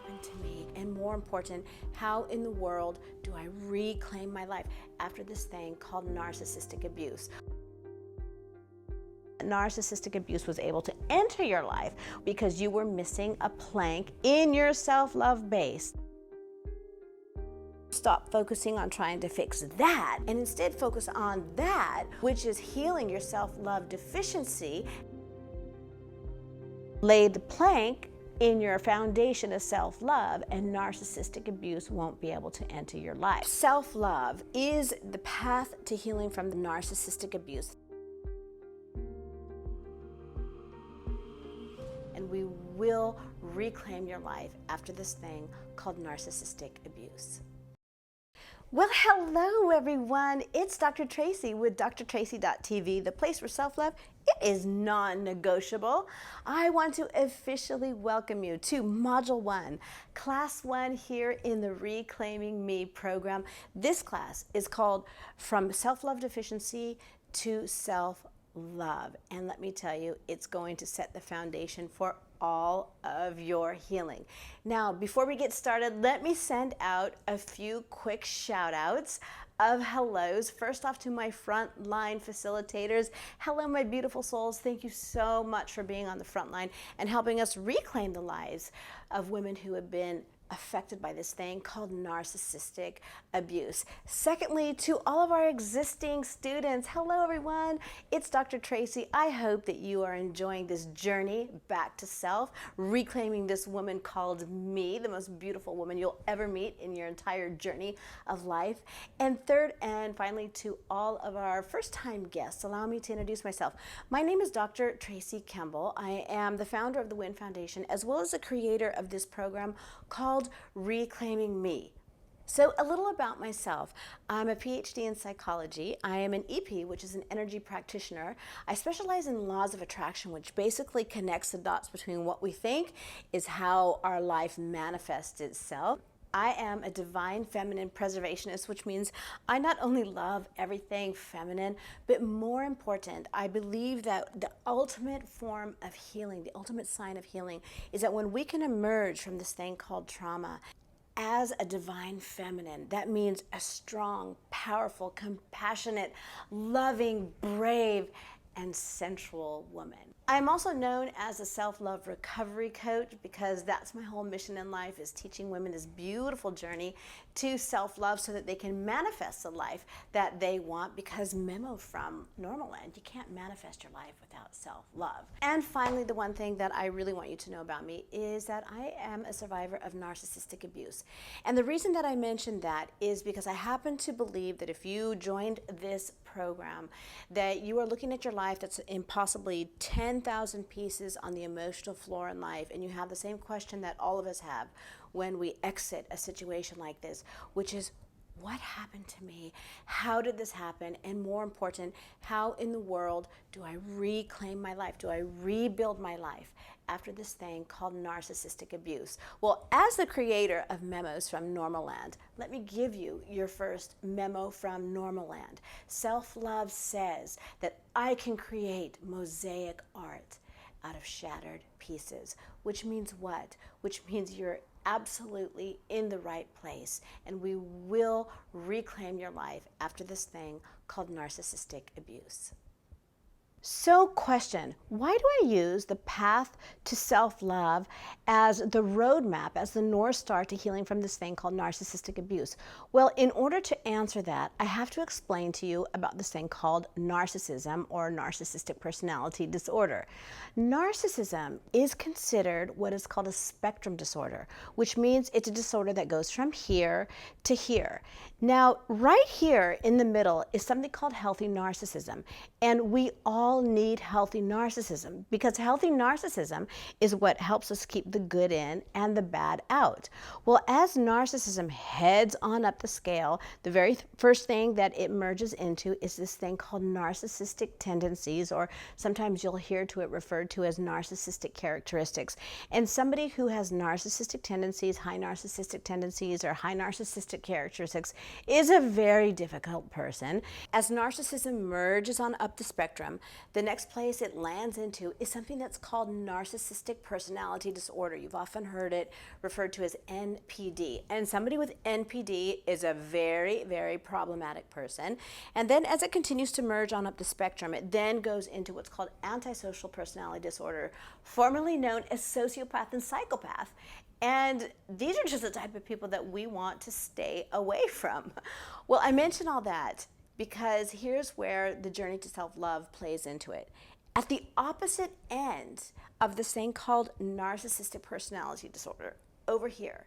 happened to me? And more important, how in the world do I reclaim my life after this thing called narcissistic abuse? Narcissistic abuse was able to enter your life because you were missing a plank in your self-love base. Stop focusing on trying to fix that and instead focus on that, which is healing your self-love deficiency. Lay the plank in your foundation of self-love, and narcissistic abuse won't be able to enter your life. Self-love is the path to healing from the narcissistic abuse. And we will reclaim your life after this thing called narcissistic abuse. Well, hello everyone. It's Dr. Tracy with drtracy.tv, the place for self-love. It is non-negotiable. I want to officially welcome you to Module 1, Class 1 here in the Reclaiming Me program. This class is called From Self-Love Deficiency to Self-Love. And let me tell you, it's going to set the foundation for all of your healing. Now, before we get started, let me send out a few quick shout outs of hellos. First off, to my frontline facilitators. Hello, my beautiful souls. Thank you so much for being on the front line and helping us reclaim the lives of women who have been affected by this thing called narcissistic abuse. Secondly, to all of our existing students, hello everyone, it's Dr. Tracy. I hope that you are enjoying this journey back to self, reclaiming this woman called me, the most beautiful woman you'll ever meet in your entire journey of life. And third and finally, to all of our first-time guests, allow me to introduce myself. My name is Dr. Tracy Campbell. I am the founder of the WIN Foundation, as well as the creator of this program called Reclaiming Me. So a little about myself. I'm a Ph.D. in psychology. I am an EP, which is an energy practitioner. I specialize in laws of attraction, which basically connects the dots between what we think is how our life manifests itself. I am a divine feminine preservationist, which means I not only love everything feminine, but more important, I believe that the ultimate form of healing, the ultimate sign of healing, is that when we can emerge from this thing called trauma as a divine feminine, that means a strong, powerful, compassionate, loving, brave, and sensual woman. I'm also known as a self-love recovery coach because that's my whole mission in life, is teaching women this beautiful journey to self-love so that they can manifest the life that they want, because memo from Normal Land, you can't manifest your life without self-love. And finally, the one thing that I really want you to know about me is that I am a survivor of narcissistic abuse. And the reason that I mentioned that is because I happen to believe that if you joined this program, that you are looking at your life that's in possibly 10,000 pieces on the emotional floor in life, and you have the same question that all of us have when we exit a situation like this, which is, what happened to me? How did this happen? And more important, how in the world do I reclaim my life? Do I rebuild my life after this thing called narcissistic abuse? Well, as the creator of memos from Normal Land, let me give you your first memo from Normal Land. Self-love says that I can create mosaic art out of shattered pieces, which means what? Which means you're absolutely in the right place, and we will reclaim your life after this thing called narcissistic abuse. So question, why do I use the path to self-love as the roadmap, as the North Star to healing from this thing called narcissistic abuse? Well, in order to answer that, I have to explain to you about this thing called narcissism, or narcissistic personality disorder. Narcissism is considered what is called a spectrum disorder, which means it's a disorder that goes from here to here. Now, right here in the middle is something called healthy narcissism, and we all need healthy narcissism, because healthy narcissism is what helps us keep the good in and the bad out. Well, as narcissism heads on up the scale, the very first thing that it merges into is this thing called narcissistic tendencies, or sometimes you'll hear it referred to as narcissistic characteristics. And somebody who has narcissistic tendencies, high narcissistic tendencies, or high narcissistic characteristics is a very difficult person. As narcissism merges on up the spectrum, The next place it lands into is something that's called Narcissistic Personality Disorder. You've often heard it referred to as NPD. And somebody with NPD is a very, very problematic person. And then as it continues to merge on up the spectrum, it then goes into what's called Antisocial Personality Disorder, formerly known as sociopath and psychopath. And these are just the type of people that we want to stay away from. Well, I mention all that because here's where the journey to self-love plays into it. At the opposite end of this thing called Narcissistic Personality Disorder, over here,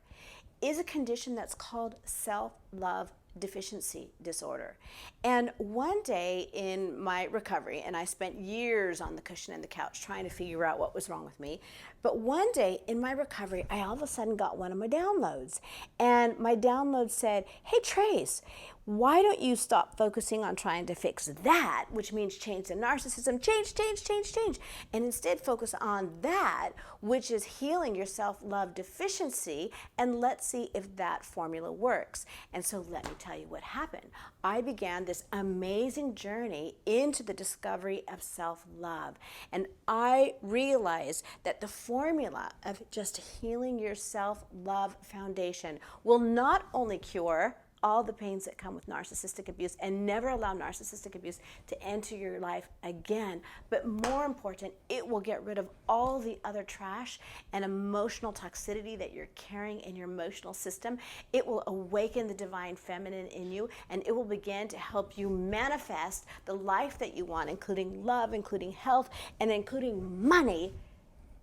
is a condition that's called Self-Love Deficiency Disorder. And one day in my recovery, and I spent years on the cushion and the couch trying to figure out what was wrong with me, but one day in my recovery, I all of a sudden got one of my downloads. And my download said, hey Trace, why don't you stop focusing on trying to fix that, which means change the narcissism, change, and instead focus on that, which is healing your self-love deficiency, and let's see if that formula works. And so let me tell you what happened. I began this amazing journey into the discovery of self-love, and I realized that the formula of just healing your self-love foundation will not only cure all the pains that come with narcissistic abuse and never allow narcissistic abuse to enter your life again. But more important, it will get rid of all the other trash and emotional toxicity that you're carrying in your emotional system. It will awaken the divine feminine in you, and it will begin to help you manifest the life that you want, including love, including health, and including money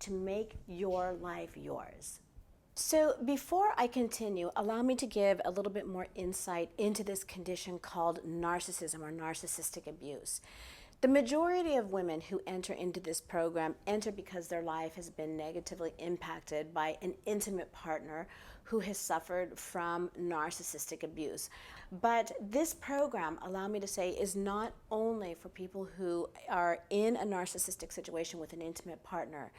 to make your life yours. So before I continue, allow me to give a little bit more insight into this condition called narcissism or narcissistic abuse. The majority of women who enter into this program enter because their life has been negatively impacted by an intimate partner who has suffered from narcissistic abuse. But this program, allow me to say, is not only for people who are in a narcissistic situation with an intimate partner,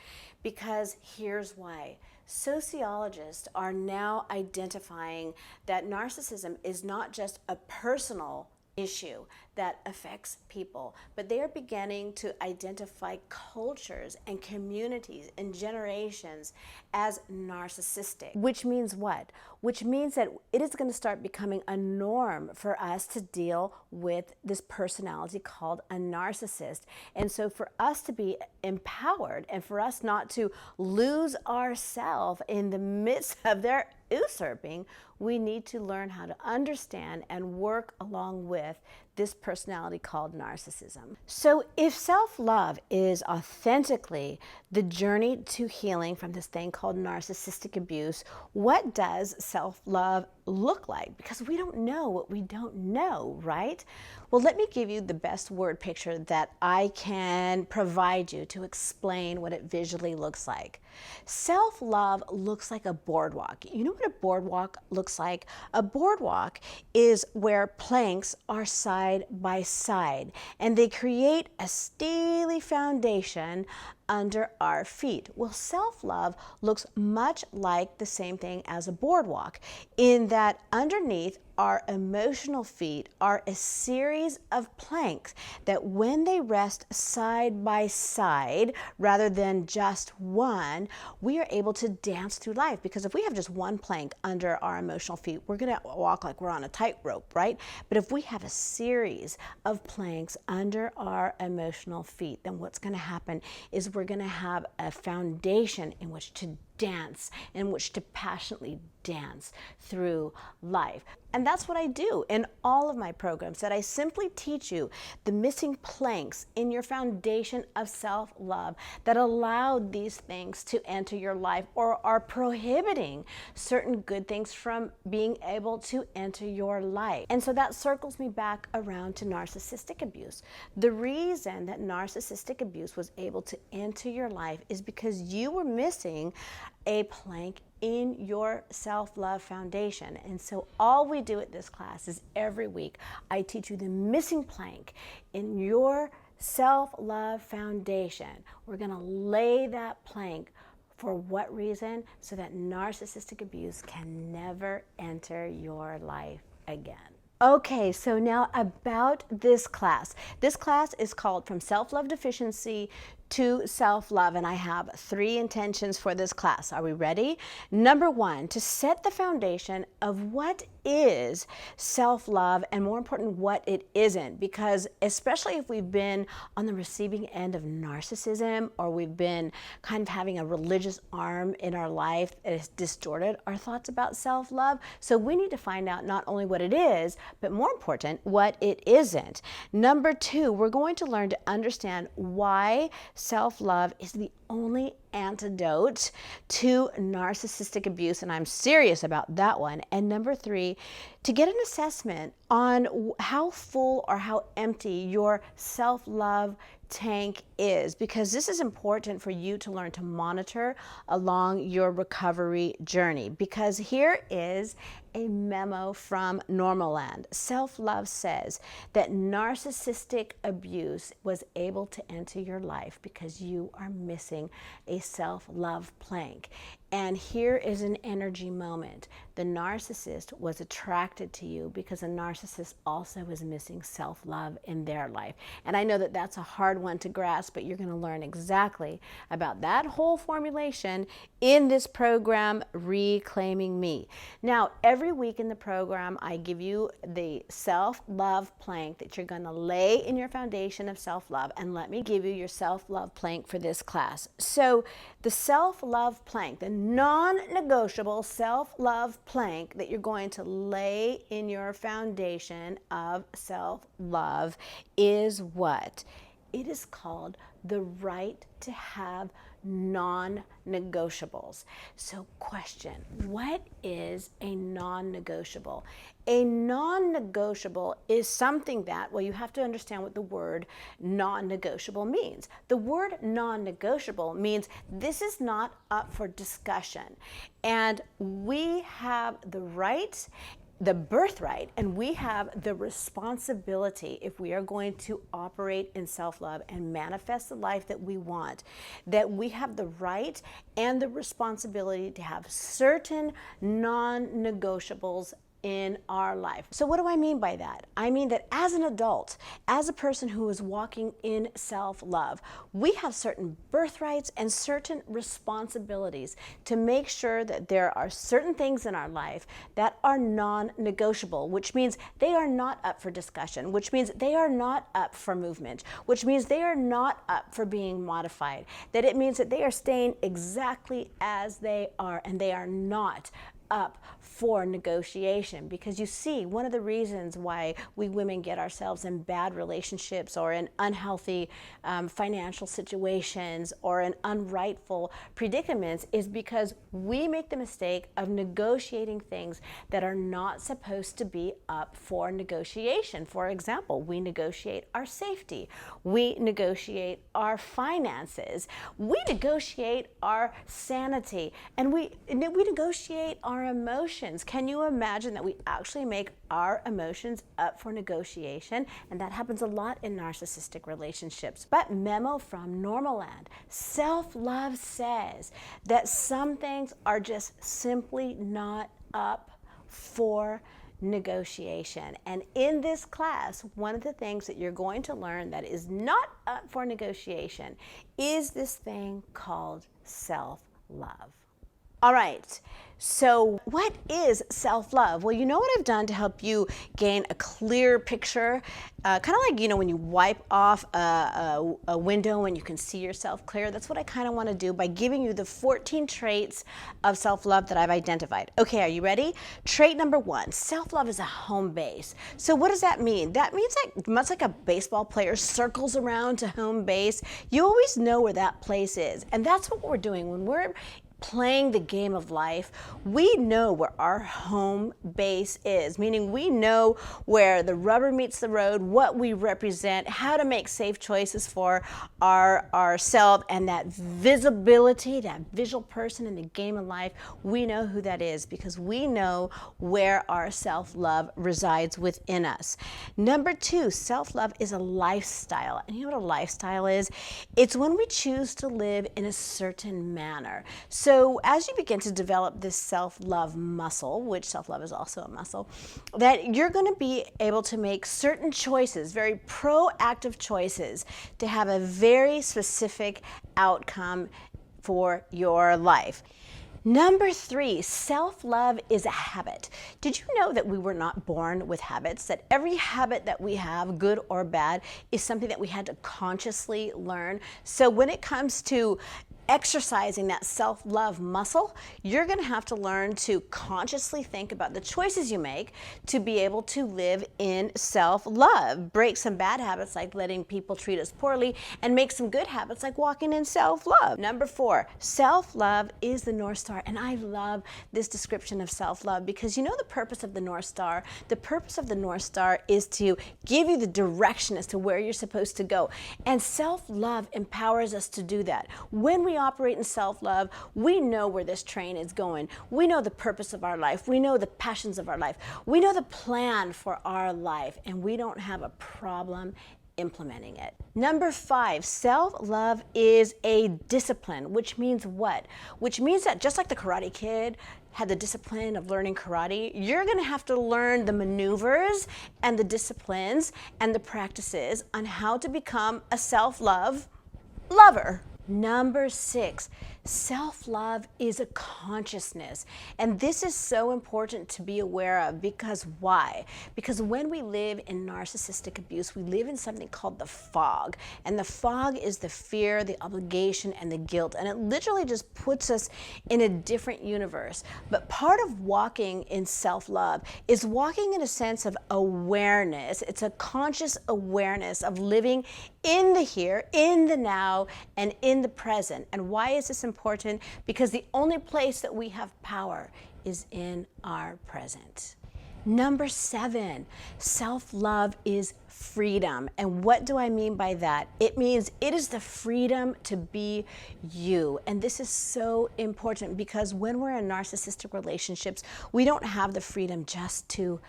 because here's why. Sociologists are now identifying that narcissism is not just a personal issue that affects people, but they are beginning to identify cultures and communities and generations as narcissistic. Which means what? Which means that it is going to start becoming a norm for us to deal with this personality called a narcissist. And so for us to be empowered and for us not to lose ourselves in the midst of their usurping, we need to learn how to understand and work along with this personality called narcissism. So if self-love is authentically the journey to healing from this thing called narcissistic abuse, what does self-love look like? Because we don't know what we don't know, right? Well, let me give you the best word picture that I can provide you to explain what it visually looks like. Self-love looks like a boardwalk. You know what a boardwalk looks like? A boardwalk is where planks are side by side, and they create a steely foundation under our feet. Well, self-love looks much like the same thing as a boardwalk, in that underneath our emotional feet are a series of planks that when they rest side by side rather than just one, we are able to dance through life. Because if we have just one plank under our emotional feet, we're going to walk like we're on a tightrope, right? But if we have a series of planks under our emotional feet, then what's going to happen is we're going to have a foundation in which to dance, in which to passionately dance through life. And that's what I do in all of my programs, that I simply teach you the missing planks in your foundation of self-love that allow these things to enter your life or are prohibiting certain good things from being able to enter your life. And so that circles me back around to narcissistic abuse. The reason that narcissistic abuse was able to enter your life is because you were missing a plank in your self-love foundation. And so all we do at this class is every week I teach you the missing plank in your self-love foundation. We're going to lay that plank. For what reason? So that narcissistic abuse can never enter your life again. Okay, so now about this class. This class is called From Self-Love Deficiency to Self-Love, and I have 3 intentions for this class. Are we ready? Number 1, to set the foundation of what is self-love, and more important, what it isn't, because especially if we've been on the receiving end of narcissism, or we've been kind of having a religious arm in our life that has distorted our thoughts about self-love. So we need to find out not only what it is, but more important, what it isn't. Number 2, we're going to learn to understand why self-love is the only antidote to narcissistic abuse, and I'm serious about that one. And number 3, to get an assessment on how full or how empty your self-love tank is, because this is important for you to learn to monitor along your recovery journey. Because here is a memo from Normaland. Self-love says that narcissistic abuse was able to enter your life because you are missing a self-love plank. And here is an energy moment. The narcissist was attracted to you because a narcissist also is missing self-love in their life. And I know that that's a hard one to grasp, but you're going to learn exactly about that whole formulation in this program, Reclaiming Me. Now, every week in the program, I give you the self-love plank that you're going to lay in your foundation of self-love. And let me give you your self-love plank for this class. So the self-love plank, the non-negotiable self-love plank that you're going to lay in your foundation of self-love is what? It is called the right to have non-negotiables. So question, what is a non-negotiable? A non-negotiable is something that, well, you have to understand what the word non-negotiable means. The word non-negotiable means this is not up for discussion. And we have the right, the birthright, and we have the responsibility, if we are going to operate in self-love and manifest the life that we want, that we have the right and the responsibility to have certain non-negotiables in our life. So what do I mean by that? I mean that as an adult, as a person who is walking in self-love, we have certain birthrights and certain responsibilities to make sure that there are certain things in our life that are non-negotiable, which means they are not up for discussion, which means they are not up for movement, which means they are not up for being modified, that it means that they are staying exactly as they are, and they are not up for negotiation. Because you see, one of the reasons why we women get ourselves in bad relationships or in unhealthy financial situations or in unrightful predicaments is because we make the mistake of negotiating things that are not supposed to be up for negotiation. For example, we negotiate our safety, we negotiate our finances, we negotiate our sanity, and we negotiate our emotions. Can you imagine that we actually make our emotions up for negotiation? And that happens a lot in narcissistic relationships. But memo from Normaland, self-love says that some things are just simply not up for negotiation. And in this class, one of the things that you're going to learn that is not up for negotiation is this thing called self-love. All right, so what is self-love? Well, you know what I've done to help you gain a clear picture? Kind of like, you know, when you wipe off a window and you can see yourself clear. That's what I kind of want to do by giving you the 14 traits of self-love that I've identified. Okay, are you ready? Trait number 1, self-love is a home base. So what does that mean? That means like much like a baseball player circles around to home base, you always know where that place is. And that's what we're doing when we're playing the game of life. We know where our home base is, meaning we know where the rubber meets the road, what we represent, how to make safe choices for ourselves, and that visibility, that visual person in the game of life, we know who that is because we know where our self-love resides within us. Number 2, self-love is a lifestyle. And you know what a lifestyle is? It's when we choose to live in a certain manner. So So as you begin to develop this self-love muscle, which self-love is also a muscle, that you're going to be able to make certain choices, very proactive choices, to have a very specific outcome for your life. Number 3, self-love is a habit. Did you know that we were not born with habits? That every habit that we have, good or bad, is something that we had to consciously learn? So when it comes to exercising that self-love muscle, you're going to have to learn to consciously think about the choices you make to be able to live in self-love. Break some bad habits like letting people treat us poorly, and make some good habits like walking in self-love. Number 4, self-love is the North Star. And I love this description of self-love because you know the purpose of the North Star? The purpose of the North Star is to give you the direction as to where you're supposed to go. And self-love empowers us to do that. When we operate in self-love, we know where this train is going. We know the purpose of our life. We know the passions of our life. We know the plan for our life, and we don't have a problem implementing it. Number 5, self-love is a discipline, which means what? Which means that just like the Karate Kid had the discipline of learning karate, you're going to have to learn the maneuvers and the disciplines and the practices on how to become a self-love lover. Number 6, self-love is a consciousness. And this is so important to be aware of because why? Because when we live in narcissistic abuse, we live in something called the fog. And the fog is the fear, the obligation, and the guilt. And it literally just puts us in a different universe. But part of walking in self-love is walking in a sense of awareness. It's a conscious awareness of living in the here, in the now, and in the present. And why is this important? Because the only place that we have power is in our present. Number 7, self-love is freedom. And what do I mean by that? It means it is the freedom to be you. And this is so important because when we're in narcissistic relationships, we don't have the freedom just to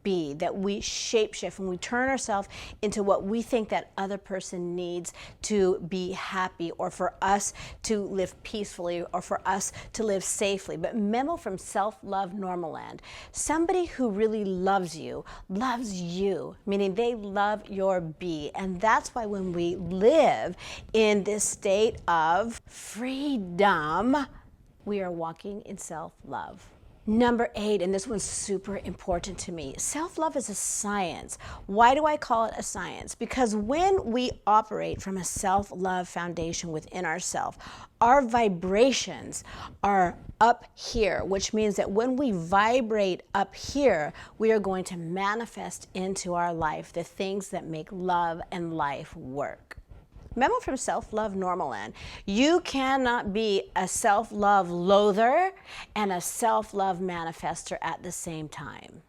be, that we shapeshift and we turn ourselves into what we think that other person needs to be happy, or for us to live peacefully, or for us to live safely. But memo from Self-Love Normal Land, somebody who really loves you, meaning they love your be. And that's why when we live in this state of freedom, we are walking in self-love. Number 8, and this one's super important to me, self-love is a science. Why do I call it a science? Because when we operate from a self-love foundation within ourselves, our vibrations are up here, which means that when we vibrate up here, we are going to manifest into our life the things that make love and life work. Memo from Self-Love Normal Land. You cannot be a self-love loather and a self-love manifester at the same time.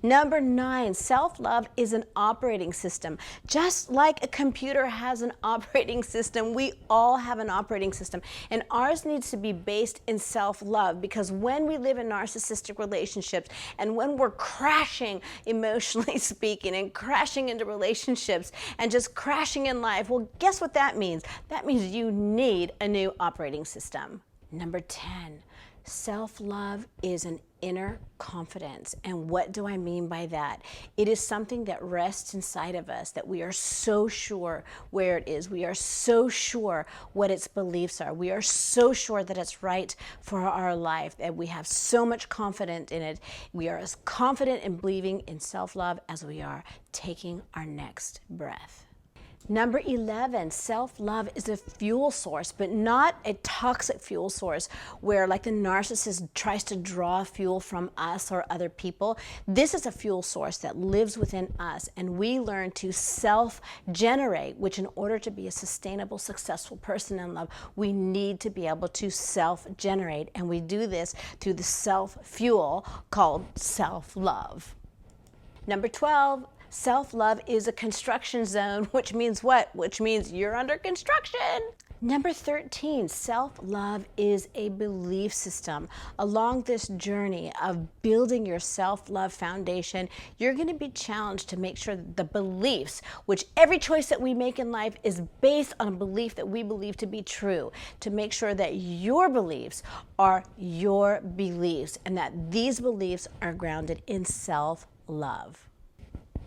Number 9, self-love is an operating system. Just like a computer has an operating system, we all have an operating system. And ours needs to be based in self-love, because when we live in narcissistic relationships and when we're crashing, emotionally speaking, and crashing into relationships and just crashing in life, well, guess what that means? That means you need a new operating system. Number 10, self-love is an inner confidence. And what do I mean by that? It is something that rests inside of us, that we are so sure where it is. We are so sure what its beliefs are. We are so sure that it's right for our life, that we have so much confidence in it. We are as confident in believing in self-love as we are taking our next breath. Number 11, self-love is a fuel source, but not a toxic fuel source where, like, the narcissist tries to draw fuel from us or other people. This is a fuel source that lives within us, and we learn to self-generate, which in order to be a sustainable, successful person in love, we need to be able to self-generate, and we do this through the self-fuel called self-love. Number 12, self-love is a construction zone, which means what? Which means you're under construction. Number 13, self-love is a belief system. Along this journey of building your self-love foundation, you're going to be challenged to make sure that the beliefs, which every choice that we make in life is based on a belief that we believe to be true, to make sure that your beliefs are your beliefs and that these beliefs are grounded in self-love.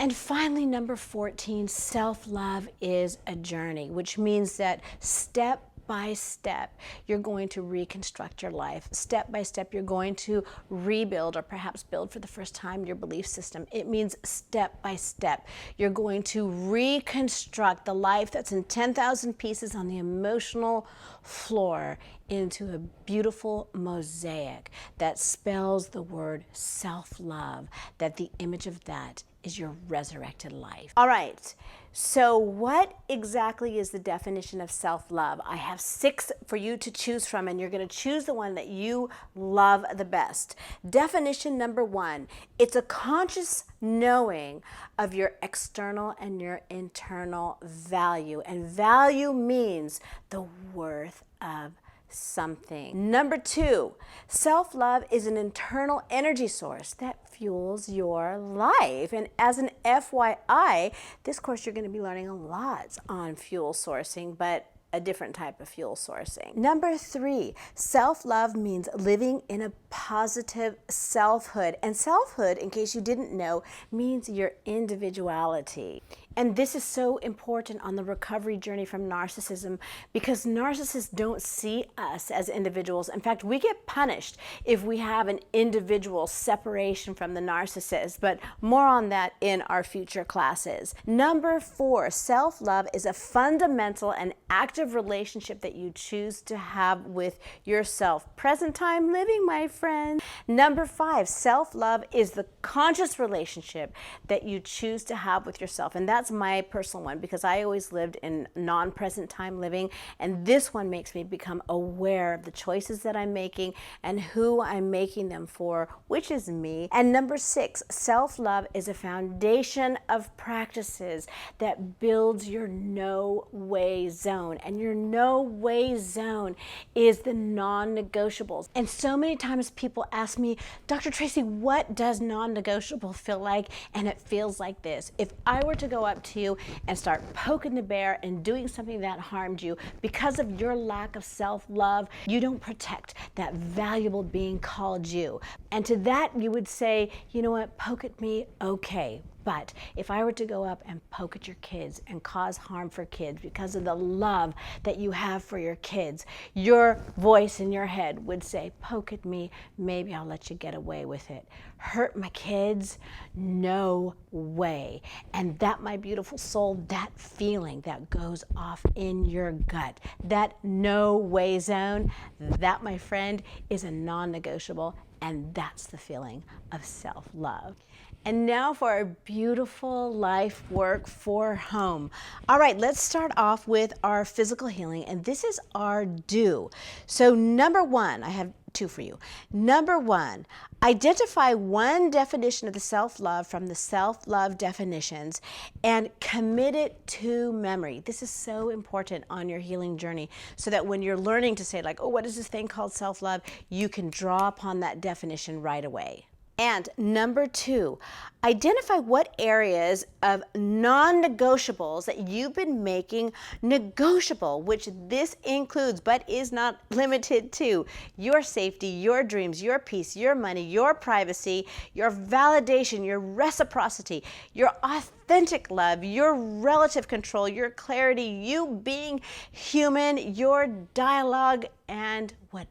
And finally, number 14, self-love is a journey, which means that step by step, you're going to reconstruct your life. Step by step, you're going to rebuild or perhaps build for the first time your belief system. It means step by step, you're going to reconstruct the life that's in 10,000 pieces on the emotional floor into a beautiful mosaic that spells the word self-love, that the image of that is your resurrected life. All right, so what exactly is the definition of self-love? I have 6 for you to choose from, and you're going to choose the one that you love the best. Definition number 1, it's a conscious knowing of your external and your internal value. And value means the worth of something. Number 2, self-love is an internal energy source that fuels your life. And as an FYI, this course you're going to be learning a lot on fuel sourcing, but a different type of fuel sourcing. Number 3, self-love means living in a positive selfhood. And selfhood, in case you didn't know, means your individuality. And this is so important on the recovery journey from narcissism because narcissists don't see us as individuals. In fact, we get punished if we have an individual separation from the narcissist, but more on that in our future classes. Number 4, self-love is a fundamental and active relationship that you choose to have with yourself. Present time living, my friend. Number 5, self-love is the conscious relationship that you choose to have with yourself. And that's my personal one because I always lived in non-present time living, and this one makes me become aware of the choices that I'm making and who I'm making them for, which is me. And number 6, self-love is a foundation of practices that builds your no-way zone. And your no-way zone is the non-negotiables. And so many times people ask me, Dr. Tracy, what does non-negotiable feel like? And it feels like this. If I were to go up to you and start poking the bear and doing something that harmed you because of your lack of self-love, you don't protect that valuable being called you. And to that you would say, you know what, poke at me, okay. But if I were to go up and poke at your kids and cause harm for kids because of the love that you have for your kids, your voice in your head would say, poke at me, maybe I'll let you get away with it. Hurt my kids? No way. And that, my beautiful soul, that feeling that goes off in your gut, that no way zone, that, my friend, is a non-negotiable, and that's the feeling of self-love. And now for our beautiful life work for home. All right, let's start off with our physical healing, and this is our do. So number 1, I have 2 for you. Number 1, identify one definition of the self-love from the self-love definitions and commit it to memory. This is so important on your healing journey so that when you're learning to say like, oh, what is this thing called self-love, you can draw upon that definition right away. And number 2, identify what areas of non-negotiables that you've been making negotiable, which this includes but is not limited to your safety, your dreams, your peace, your money, your privacy, your validation, your reciprocity, your authentic love, your relative control, your clarity, you being human, your dialogue, and whatever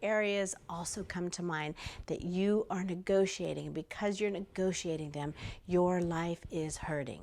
areas also come to mind that you are negotiating. And because you're negotiating them, your life is hurting.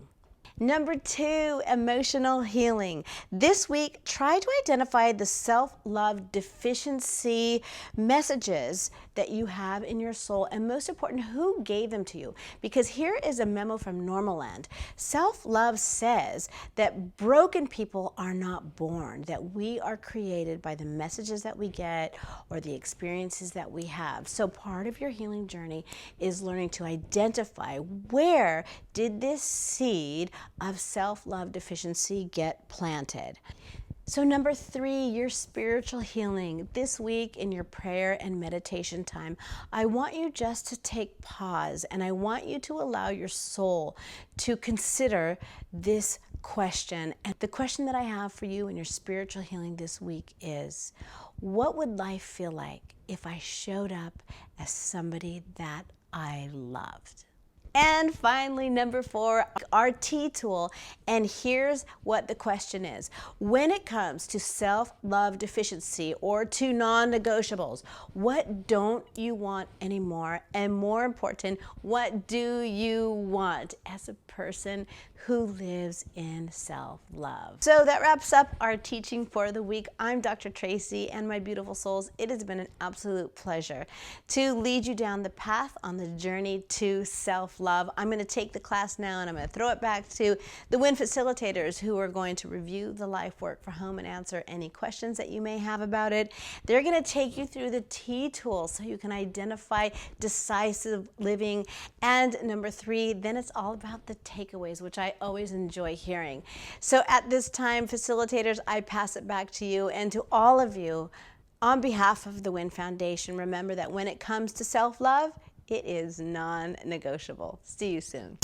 Number 2, emotional healing. This week, try to identify the self-love deficiency messages that you have in your soul, and most important, who gave them to you. Because here is a memo from Normal Land. Self-love says that broken people are not born, that we are created by the messages that we get or the experiences that we have. So part of your healing journey is learning to identify where did this seed of self-love deficiency get planted. So number 3, your spiritual healing. This week in your prayer and meditation time, I want you just to take pause, and I want you to allow your soul to consider this question. And the question that I have for you in your spiritual healing this week is, what would life feel like if I showed up as somebody that I loved? And finally, number 4, our T tool. And here's what the question is. When it comes to self-love deficiency or to non-negotiables, what don't you want anymore? And more important, what do you want as a person who lives in self-love? So that wraps up our teaching for the week. I'm Dr. Tracy, and my beautiful souls, it has been an absolute pleasure to lead you down the path on the journey to self-love. I'm going to take the class now, and I'm going to throw it back to the WIN facilitators, who are going to review the life work for home and answer any questions that you may have about it. They're going to take you through the T tool so you can identify decisive living. And number 3, then it's all about the takeaways, which I always enjoy hearing. So at this time, facilitators, I pass it back to you, and to all of you, on behalf of the WIN Foundation, remember that when it comes to self-love, it is non-negotiable. See you soon.